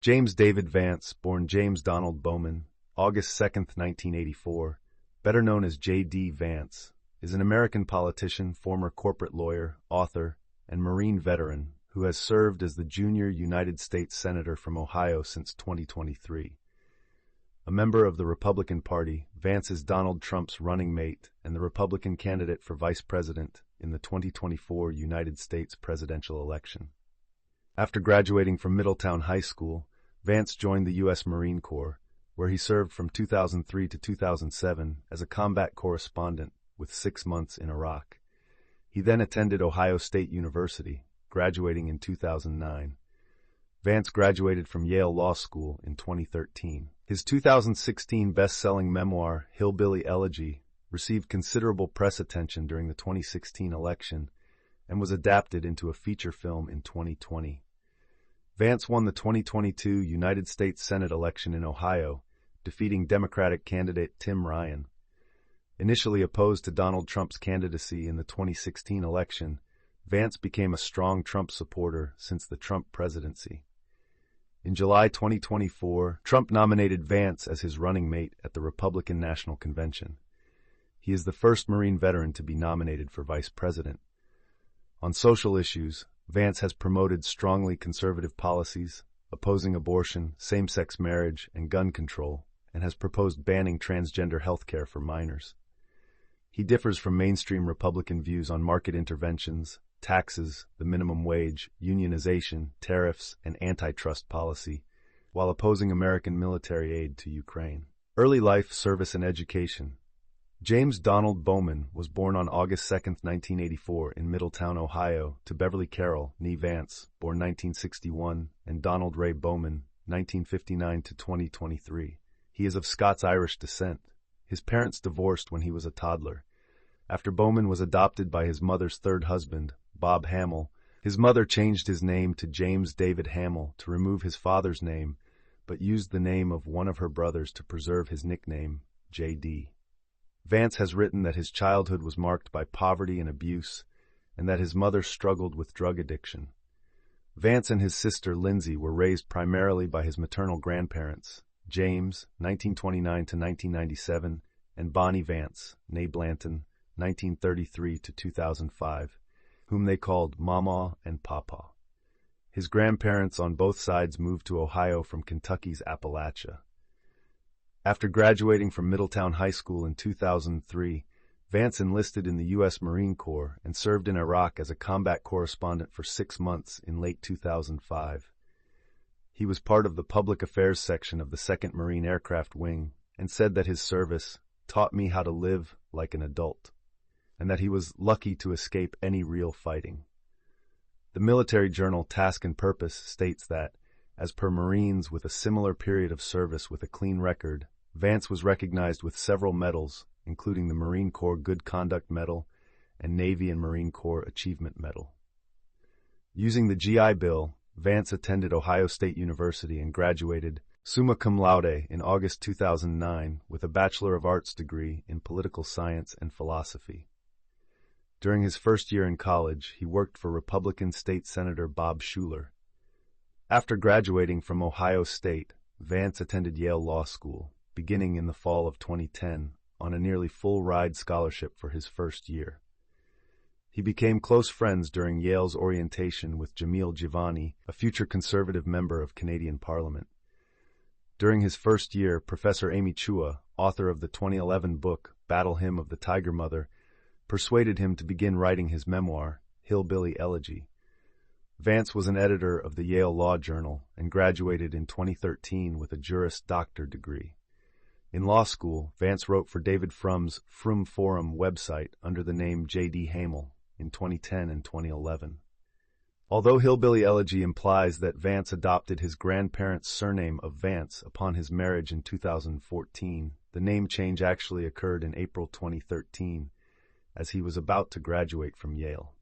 James David Vance, born James Donald Bowman, August 2, 1984, better known as J.D. Vance, is an American politician, former corporate lawyer, author, and Marine veteran who has served as the junior United States Senator from Ohio since 2023. A member of the Republican Party, Vance is Donald Trump's running mate and the Republican candidate for vice president in the 2024 United States presidential election. After graduating from Middletown High School, Vance joined the U.S. Marine Corps, where he served from 2003 to 2007 as a combat correspondent with 6 months in Iraq. He then attended Ohio State University, graduating in 2009. Vance graduated from Yale Law School in 2013. His 2016 best-selling memoir, Hillbilly, Elegy, received considerable press attention during the 2016 election and was adapted into a feature film in 2020. Vance won the 2022 United States Senate election in Ohio, defeating Democratic candidate Tim Ryan. Initially opposed to Donald Trump's candidacy in the 2016 election, Vance became a strong Trump supporter since the Trump presidency. In July 2024, Trump nominated Vance as his running mate at the Republican National Convention. He is the first Marine veteran to be nominated for vice president. On social issues, Vance has promoted strongly conservative policies, opposing abortion, same-sex marriage, and gun control, and has proposed banning transgender health care for minors. He differs from mainstream Republican views on market interventions, taxes, the minimum wage, unionization, tariffs, and antitrust policy, while opposing American military aid to Ukraine. Early life, service, and education. James Donald Bowman was born on August 2, 1984, in Middletown, Ohio, to Beverly Carroll, née Vance, born 1961, and Donald Ray Bowman, 1959 to 2023. He is of Scots-Irish descent. His parents divorced when he was a toddler. After Bowman was adopted by his mother's third husband, Bob Hamill, his mother changed his name to James David Hamill to remove his father's name, but used the name of one of her brothers to preserve his nickname, J.D. Vance has written that his childhood was marked by poverty and abuse, and that his mother struggled with drug addiction. Vance and his sister Lindsay were raised primarily by his maternal grandparents, James, 1929 to 1997, and Bonnie Vance, née Blanton, 1933 to 2005, whom they called Mama and Papa. His grandparents on both sides moved to Ohio from Kentucky's Appalachia. After graduating from Middletown High School in 2003, Vance enlisted in the U.S. Marine Corps and served in Iraq as a combat correspondent for 6 months in late 2005. He was part of the public affairs section of the 2nd Marine Aircraft Wing and said that his service taught me how to live like an adult, and that he was lucky to escape any real fighting. The military journal Task and Purpose states that, as per Marines with a similar period of service with a clean record, Vance was recognized with several medals, including the Marine Corps Good Conduct Medal and Navy and Marine Corps Achievement Medal. Using the GI Bill, Vance attended Ohio State University and graduated summa cum laude in August 2009 with a Bachelor of Arts degree in Political Science and Philosophy. During his first year in college, he worked for Republican State Senator Bob Schuler. After graduating from Ohio State, Vance attended Yale Law School, beginning in the fall of 2010, on a nearly full-ride scholarship for his first year. He became close friends during Yale's orientation with Jamil Jivani, a future conservative member of Canadian Parliament. During his first year, Professor Amy Chua, author of the 2011 book Battle Hymn of the Tiger Mother, persuaded him to begin writing his memoir, Hillbilly, Elegy. Vance was an editor of the Yale Law Journal and graduated in 2013 with a Juris Doctor degree. In law school, Vance wrote for David Frum's Frum Forum website under the name J.D. Hamill in 2010 and 2011. Although Hillbilly Elegy implies that Vance adopted his grandparents' surname of Vance upon his marriage in 2014, the name change actually occurred in April 2013, as he was about to graduate from Yale.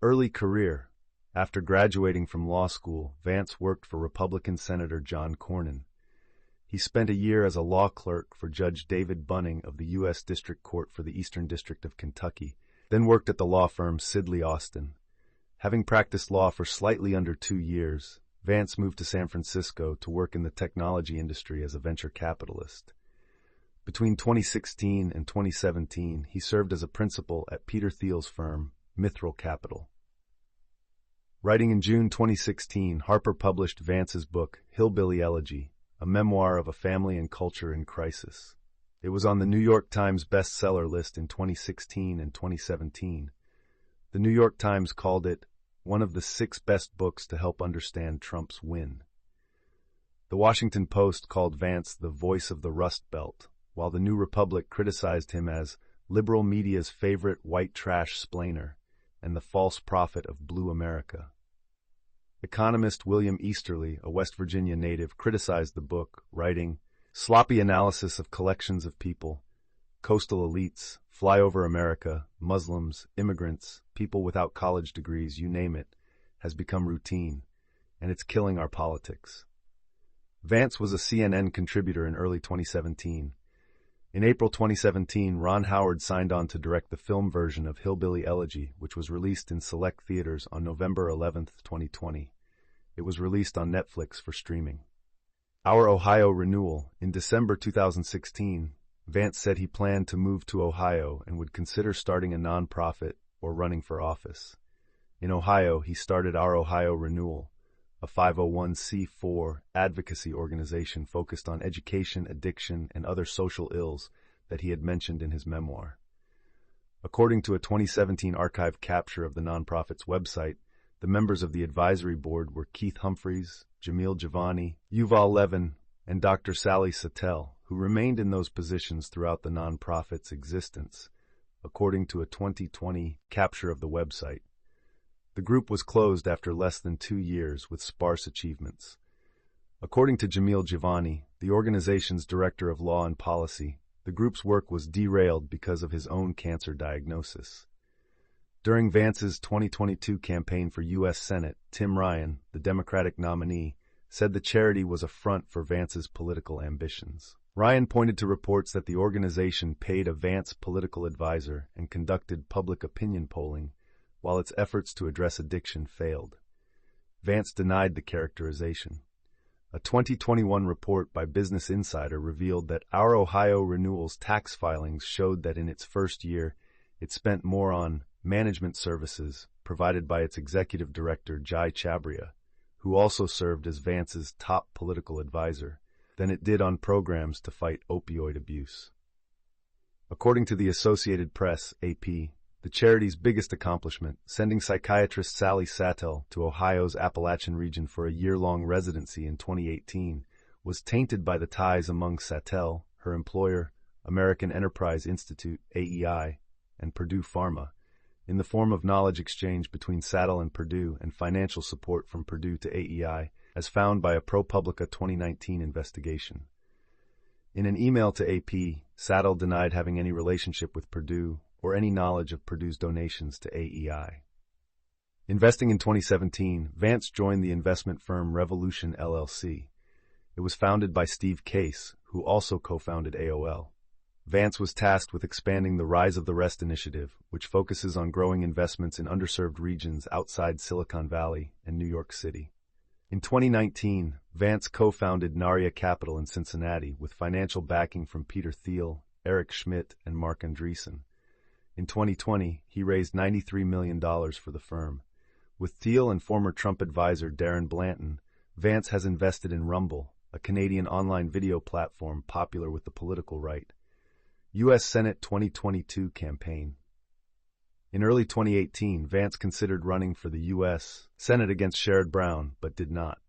Early career. After graduating from law school, Vance worked for Republican Senator John Cornyn. He spent a year as a law clerk for Judge David Bunning of the U.S. District Court for the Eastern District of Kentucky, then worked at the law firm Sidley Austin. Having practiced law for slightly under 2 years, Vance moved to San Francisco to work in the technology industry as a venture capitalist. Between 2016 and 2017, he served as a principal at Peter Thiel's firm, Mithril Capital. Writing in June 2016, Harper published Vance's book, Hillbilly Elegy, a memoir of a family and culture in crisis. It was on the New York Times bestseller list in 2016 and 2017. The New York Times called it one of the 6 best books to help understand Trump's win. The Washington Post called Vance the voice of the Rust Belt, while the New Republic criticized him as liberal media's favorite white trash splainer and the false prophet of blue America. Economist William Easterly, a West Virginia native, criticized the book, writing, "Sloppy analysis of collections of people, coastal elites, flyover America, Muslims, immigrants, people without college degrees, you name it, has become routine, and it's killing our politics." Vance was a CNN contributor in early 2017. In April 2017, Ron Howard signed on to direct the film version of Hillbilly Elegy, which was released in select theaters on November 11, 2020. It was released on Netflix for streaming. Our Ohio renewal. In December 2016, Vance said he planned to move to Ohio and would consider starting a nonprofit or running for office. In Ohio, he started Our Ohio Renewal, a 501c4 advocacy organization focused on education, addiction, and other social ills that he had mentioned in his memoir. According to a 2017 archived capture of the nonprofit's website, the members of the advisory board were Keith Humphreys, Jamil Giovanni, Yuval Levin, and Dr. Sally Satel, who remained in those positions throughout the nonprofit's existence, according to a 2020 capture of the website. The group was closed after less than 2 years with sparse achievements. According to Jamil Giovanni, the organization's director of law and policy, the group's work was derailed because of his own cancer diagnosis. During Vance's 2022 campaign for U.S. Senate, Tim Ryan, the Democratic nominee, said the charity was a front for Vance's political ambitions. Ryan pointed to reports that the organization paid a Vance political advisor and conducted public opinion polling, while its efforts to address addiction failed. Vance denied the characterization. A 2021 report by Business Insider revealed that Our Ohio Renewal's tax filings showed that in its first year, it spent more on management services provided by its executive director, Jai Chabria, who also served as Vance's top political advisor, than it did on programs to fight opioid abuse. According to the Associated Press, AP, the charity's biggest accomplishment, sending psychiatrist Sally Satel to Ohio's Appalachian region for a year-long residency in 2018, was tainted by the ties among Satel, her employer, American Enterprise Institute, AEI, and Purdue Pharma, in the form of knowledge exchange between Satel and Purdue and financial support from Purdue to AEI, as found by a ProPublica 2019 investigation. In an email to AP, Satel denied having any relationship with Purdue or any knowledge of Purdue's donations to AEI. Investing in 2017, Vance joined the investment firm Revolution LLC. It was founded by Steve Case, who also co-founded AOL. Vance was tasked with expanding the Rise of the Rest initiative, which focuses on growing investments in underserved regions outside Silicon Valley and New York City. In 2019, Vance co-founded Naria Capital in Cincinnati with financial backing from Peter Thiel, Eric Schmidt, and Mark Andreessen. In 2020, he raised $93 million for the firm. With Thiel and former Trump advisor Darren Blanton, Vance has invested in Rumble, a Canadian online video platform popular with the political right. U.S. Senate 2022 campaign. In early 2018, Vance considered running for the U.S. Senate against Sherrod Brown, but did not.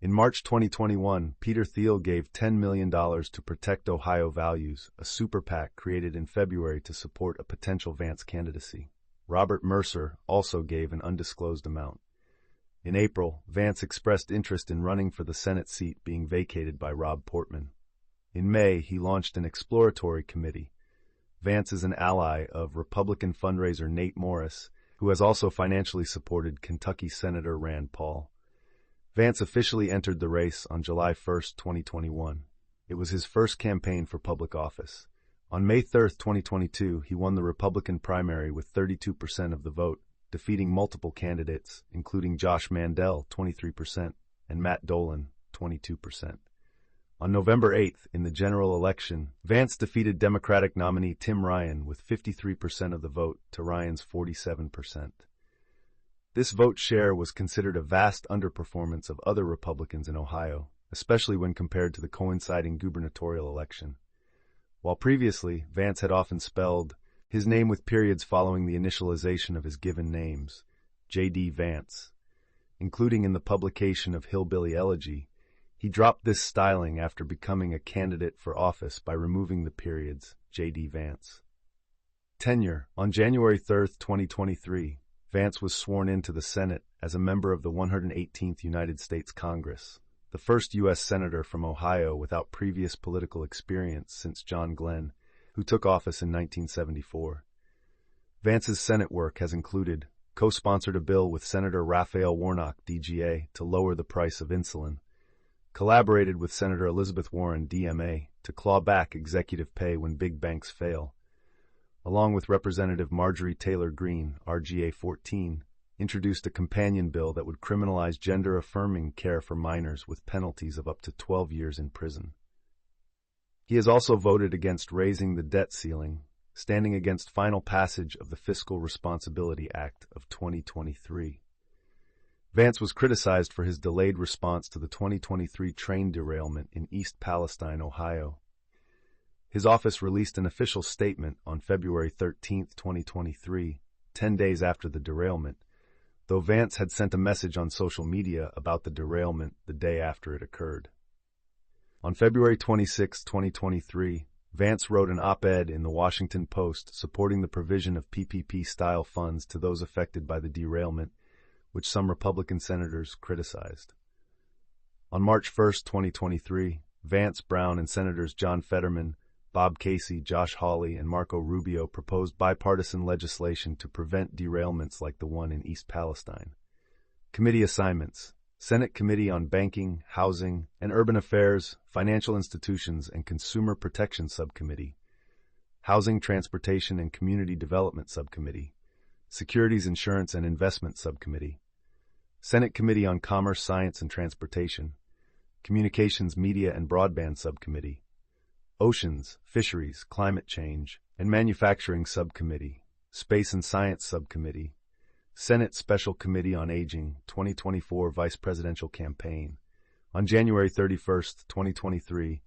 In March 2021, Peter Thiel gave $10 million to Protect Ohio Values, a super PAC created in February to support a potential Vance candidacy. Robert Mercer also gave an undisclosed amount. In April, Vance expressed interest in running for the Senate seat being vacated by Rob Portman. In May, he launched an exploratory committee. Vance is an ally of Republican fundraiser Nate Morris, who has also financially supported Kentucky Senator Rand Paul. Vance officially entered the race on July 1, 2021. It was his first campaign for public office. On May 3, 2022, he won the Republican primary with 32% of the vote, defeating multiple candidates, including Josh Mandel, 23%. and Matt Dolan, 22%. On November 8th, in the general election, Vance defeated Democratic nominee Tim Ryan with 53% of the vote to Ryan's 47%. This vote share was considered a vast underperformance of other Republicans in Ohio, especially when compared to the coinciding gubernatorial election. While previously, Vance had often spelled his name with periods following the initialization of his given names, J.D. Vance, including in the publication of Hillbilly Elegy, he dropped this styling after becoming a candidate for office by removing the periods, J.D. Vance. Tenure. On January 3, 2023, Vance was sworn into the Senate as a member of the 118th United States Congress, the first U.S. Senator from Ohio without previous political experience since John Glenn, who took office in 1974. Vance's Senate work has included co-sponsored a bill with Senator Raphael Warnock, DGA, to lower the price of insulin, collaborated with Senator Elizabeth Warren, DMA, to claw back executive pay when big banks fail, along with Representative Marjorie Taylor Greene, RGA 14, introduced a companion bill that would criminalize gender-affirming care for minors with penalties of up to 12 years in prison. He has also voted against raising the debt ceiling, standing against final passage of the Fiscal Responsibility Act of 2023. Vance was criticized for his delayed response to the 2023 train derailment in East Palestine, Ohio. His office released an official statement on February 13, 2023, 10 days after the derailment, though Vance had sent a message on social media about the derailment the day after it occurred. On February 26, 2023, Vance wrote an op-ed in the Washington Post supporting the provision of PPP-style funds to those affected by the derailment, which some Republican senators criticized. On March 1, 2023, Vance, Brown, and Senators John Fetterman, Bob Casey, Josh Hawley, and Marco Rubio proposed bipartisan legislation to prevent derailments like the one in East Palestine. Committee assignments: Senate Committee on Banking, Housing, and Urban Affairs, Financial Institutions, and Consumer Protection Subcommittee, Housing, Transportation, and Community Development Subcommittee, Securities, Insurance, and Investment Subcommittee, Senate Committee on Commerce, Science, and Transportation, Communications, Media, and Broadband Subcommittee, Oceans, Fisheries, Climate Change, and Manufacturing Subcommittee, Space and Science Subcommittee, Senate Special Committee on Aging, 2024 Vice Presidential Campaign. On January 31, 2023,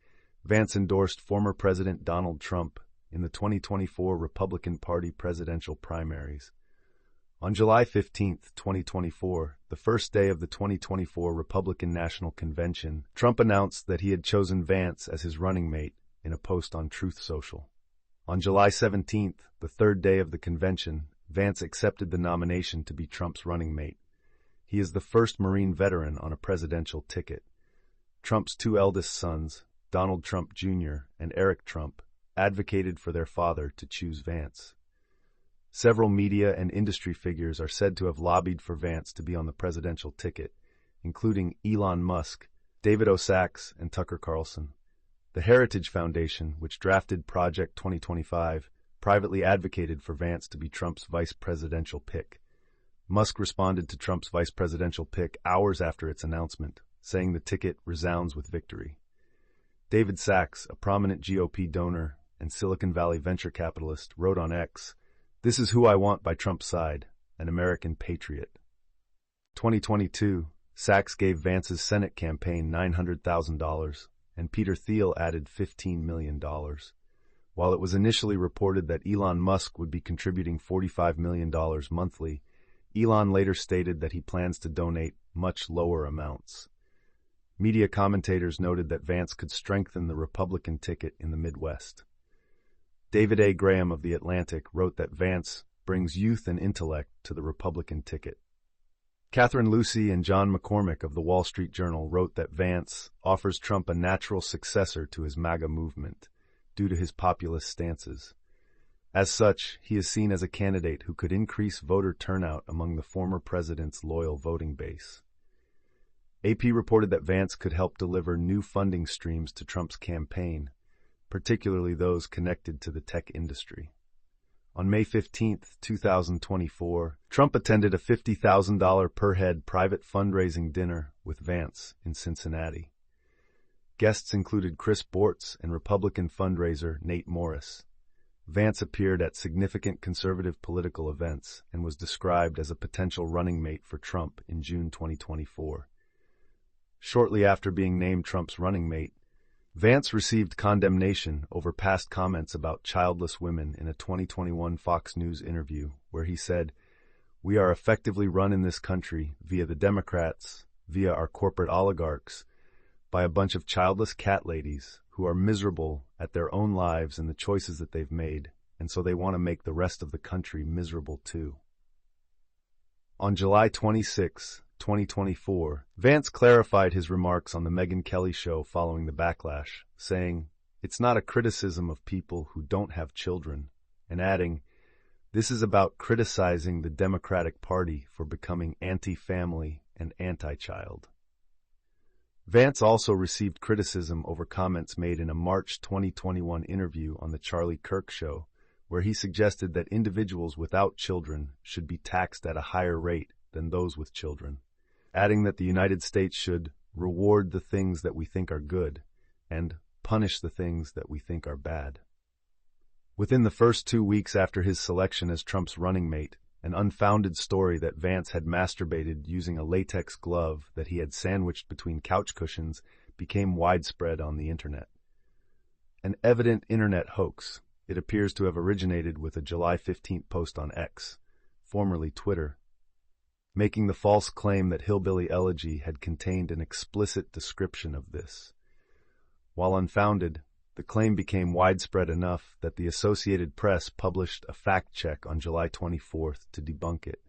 Vance endorsed former President Donald Trump in the 2024 Republican Party presidential primaries. On July 15, 2024, the first day of the 2024 Republican National Convention, Trump announced that he had chosen Vance as his running mate in a post on Truth Social. On July 17, the third day of the convention, Vance accepted the nomination to be Trump's running mate. He is the first Marine veteran on a presidential ticket. Trump's two eldest sons, Donald Trump Jr. and Eric Trump, advocated for their father to choose Vance. Several media and industry figures are said to have lobbied for Vance to be on the presidential ticket, including Elon Musk, David O. Sachs, and Tucker Carlson. The Heritage Foundation, which drafted Project 2025, privately advocated for Vance to be Trump's vice presidential pick. Musk responded to Trump's vice presidential pick hours after its announcement, saying the ticket resounds with victory. David Sachs, a prominent GOP donor and Silicon Valley venture capitalist, wrote on X, "This is who I want by Trump's side, an American patriot." 2022, Sachs gave Vance's Senate campaign $900,000, and Peter Thiel added $15 million. While it was initially reported that Elon Musk would be contributing $45 million monthly, Elon later stated that he plans to donate much lower amounts. Media commentators noted that Vance could strengthen the Republican ticket in the Midwest. David A. Graham of The Atlantic wrote that Vance brings youth and intellect to the Republican ticket. Catherine Lucy and John McCormick of The Wall Street Journal wrote that Vance offers Trump a natural successor to his MAGA movement, due to his populist stances. As such, he is seen as a candidate who could increase voter turnout among the former president's loyal voting base. AP reported that Vance could help deliver new funding streams to Trump's campaign, particularly those connected to the tech industry. On May 15, 2024, Trump attended a $50,000 per head private fundraising dinner with with Vance in Cincinnati. Guests included Chris Bortz and Republican fundraiser Nate Morris. Vance appeared at significant conservative political events and was described as a potential running mate for Trump in June 2024. Shortly after being named Trump's running mate, Vance received condemnation over past comments about childless women in a 2021 Fox News interview where he said, "We are effectively run in this country via the Democrats, via our corporate oligarchs, by a bunch of childless cat ladies who are miserable at their own lives and the choices that they've made, and so they want to make the rest of the country miserable too." On July 26, 2024, Vance clarified his remarks on the Megyn Kelly show following the backlash, saying, "It's not a criticism of people who don't have children," and adding, "This is about criticizing the Democratic Party for becoming anti-family and anti-child." Vance also received criticism over comments made in a March 2021 interview on The Charlie Kirk Show, where he suggested that individuals without children should be taxed at a higher rate than those with children, adding that the United States should reward the things that we think are good and punish the things that we think are bad. Within the first 2 weeks after his selection as Trump's running mate, an unfounded story that Vance had masturbated using a latex glove that he had sandwiched between couch cushions became widespread on the internet. An evident internet hoax, it appears to have originated with a July 15th post on X, formerly Twitter, making the false claim that Hillbilly Elegy had contained an explicit description of this. While unfounded, the claim became widespread enough that the Associated Press published a fact-check on July 24th to debunk it.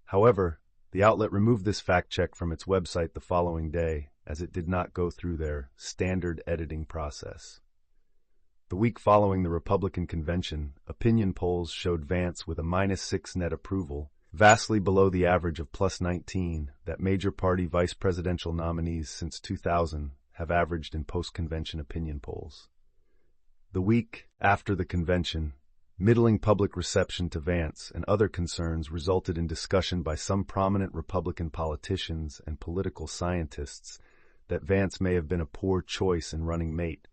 However, the outlet removed this fact-check from its website the following day, as it did not go through their standard editing process. The week following the Republican convention, opinion polls showed Vance with a -6 net approval, vastly below the average of +19 that major party vice presidential nominees since 2000 have averaged in post-convention opinion polls. The week after the convention, middling public reception to Vance and other concerns resulted in discussion by some prominent Republican politicians and political scientists that Vance may have been a poor choice in running mate,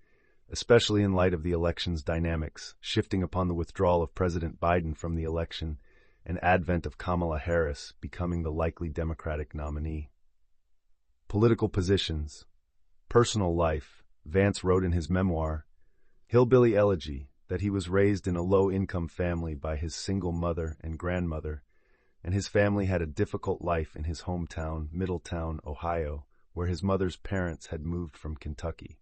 especially in light of the election's dynamics, shifting upon the withdrawal of President Biden from the election and advent of Kamala Harris becoming the likely Democratic nominee. Political positions. Personal life. Vance wrote in his memoir, Hillbilly Elegy, that he was raised in a low-income family by his single mother and grandmother, and his family had a difficult life in his hometown, Middletown, Ohio, where his mother's parents had moved from Kentucky.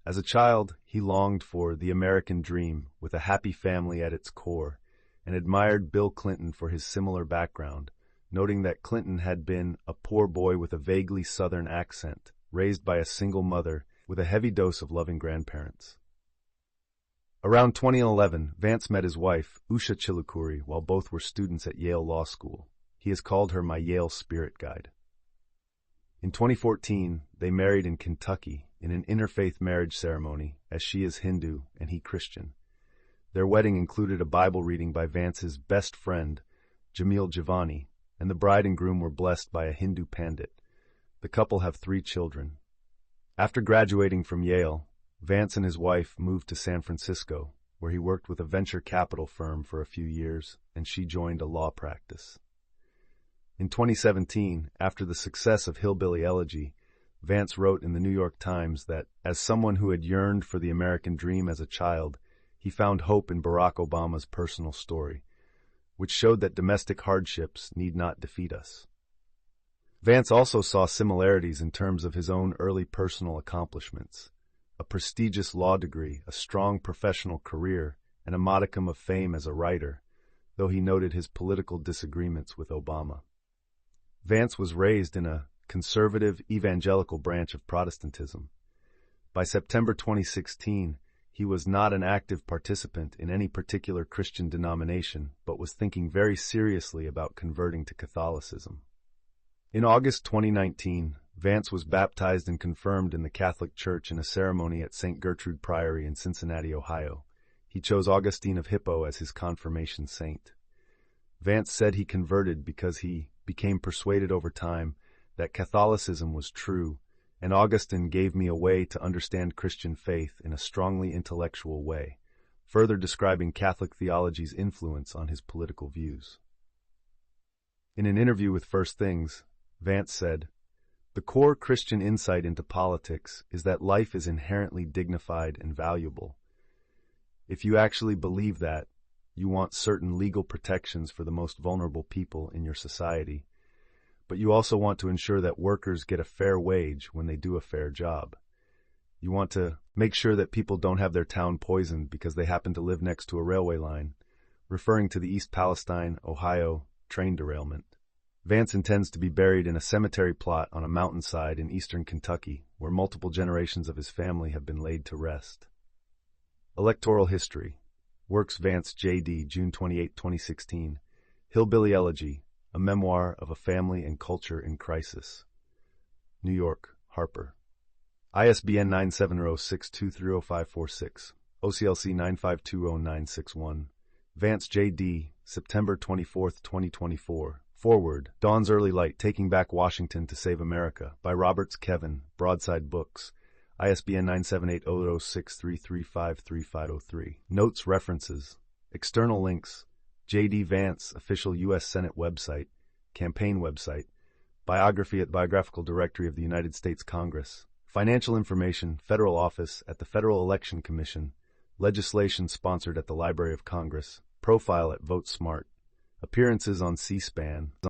As a child, he longed for the American dream with a happy family at its core, and admired Bill Clinton for his similar background, noting that Clinton had been a poor boy with a vaguely Southern accent, raised by a single mother with a heavy dose of loving grandparents. Around 2011, Vance met his wife, Usha Chilukuri, while both were students at Yale Law School. He has called her my Yale spirit guide. In 2014, they married in Kentucky in an interfaith marriage ceremony, as she is Hindu and he Christian. Their wedding included a Bible reading by Vance's best friend, Jamil Javani, and the bride and groom were blessed by a Hindu pandit. The couple have 3 children. After graduating from Yale, Vance and his wife moved to San Francisco, where he worked with a venture capital firm for a few years, and she joined a law practice. In 2017, after the success of Hillbilly Elegy, Vance wrote in the New York Times that, as someone who had yearned for the American dream as a child, he found hope in Barack Obama's personal story, which showed that domestic hardships need not defeat us. Vance also saw similarities in terms of his own early personal accomplishments: a prestigious law degree, a strong professional career, and a modicum of fame as a writer, though he noted his political disagreements with Obama. Vance was raised in a conservative evangelical branch of Protestantism. By September 2016, he was not an active participant in any particular Christian denomination, but was thinking very seriously about converting to Catholicism. In August 2019, Vance was baptized and confirmed in the Catholic Church in a ceremony at St. Gertrude Priory in Cincinnati, Ohio. He chose Augustine of Hippo as his confirmation saint. Vance said he converted because he became persuaded over time that Catholicism was true, and Augustine gave me a way to understand Christian faith in a strongly intellectual way, further describing Catholic theology's influence on his political views. In an interview with First Things, Vance said, "The core Christian insight into politics is that life is inherently dignified and valuable. If you actually believe that, you want certain legal protections for the most vulnerable people in your society, but you also want to ensure that workers get a fair wage when they do a fair job. You want to make sure that people don't have their town poisoned because they happen to live next to a railway line," referring to the East Palestine, Ohio, train derailment. Vance intends to be buried in a cemetery plot on a mountainside in eastern Kentucky, where multiple generations of his family have been laid to rest. Electoral History. Works Vance J.D., June 28, 2016. Hillbilly Elegy, a memoir of a family and culture in crisis. New York, Harper. ISBN 97062305546, OCLC 9520961. Vance J.D., September 24, 2024. Forward, Dawn's Early Light, Taking Back Washington to Save America, by Roberts Kevin, Broadside Books, ISBN 978-00633533503. Notes, references, external links, J.D. Vance, official U.S. Senate website, campaign website, biography at Biographical Directory of the United States Congress, financial information, federal office at the Federal Election Commission, legislation sponsored at the Library of Congress, profile at VoteSmart, appearances on C-SPAN.